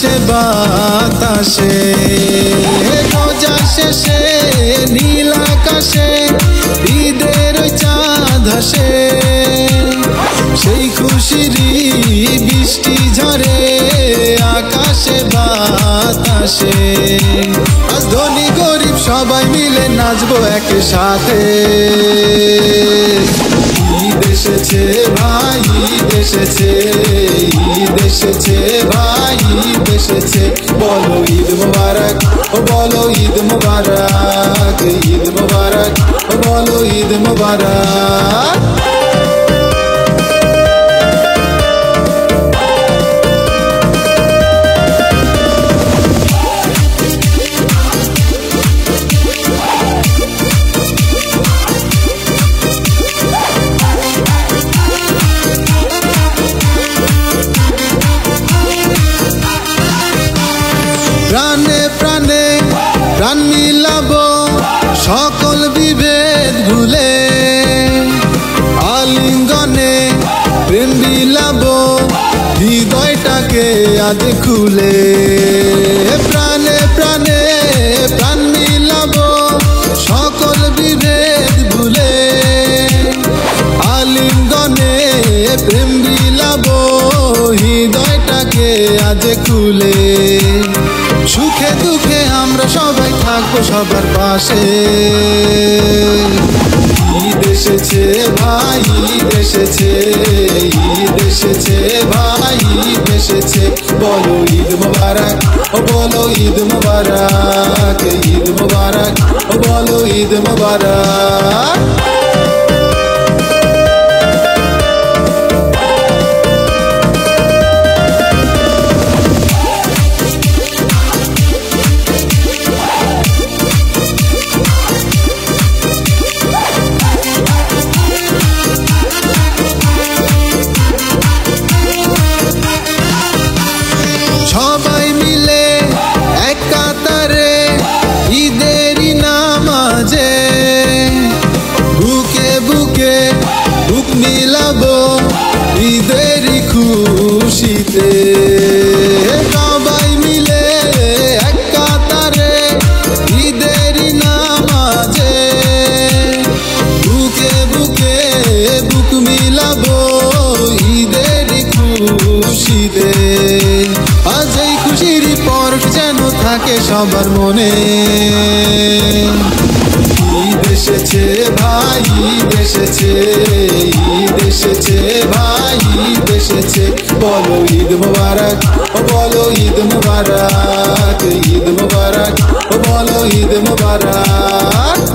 আকাশে বাতাসে রোজা শেষে নীল আকাশে ঈদের চাঁদ হাসে সেই খুশিরই বৃষ্টি ঝরে আকাশে বাতাসে আজ ধনী গরিব সবাই মিলে নাচবো একসাথে ঈদ এসেছে ভাই ঈদ এসেছে ঈদ এসেছে ভাই ঈদ এসেছে বলো ঈদ মুবারক ও বলো ঈদ মুবারক ঈদ মুবারক ও বলো ঈদ মুবারক প্রাণে প্রাণে প্রাণ মিলাবো সকল বিভেদ ভুলে আলিঙ্গনে প্রেম বিলাবো হৃদয়টাকে আজ খুলে প্রাণে প্রাণে প্রাণ মিলাবো সকল বিভেদ ভুলে আলিঙ্গনে প্রেম বিলাবো হৃদয়টাকে আজ খুলে সুখে দুঃখে আমরা সবাই থাকবো সবার পাশে ঈদ এসেছে ভাই ঈদ এসেছে ঈদ এসেছে ভাই ঈদ এসেছে বলো ঈদ মুবারক ও বলো ঈদ মুবারক ঈদ মুবারক ও বলো ঈদ মুবারক সবাই মিলে এক কাতারে ঈদেরই নামাজে বুকে বুকে বুক মিলাবো ঈদেরই খুশিতে সবাই মিলে এক কাতারে ঈদেরই নামাজে বুকে বুকে বুক মিলাবো ঈদেরই খুশিতে আজ এই খুশির পরশ যেন থাকে সবার মনে ঈদ এসেছে ভাই ঈদ এসেছে ঈদ এসেছে ভাই ঈদ এসেছে বলো ঈদ মুবারক ও বলো ঈদ মুবারক ঈদ মুবারক ও বলো ঈদ মুবারক।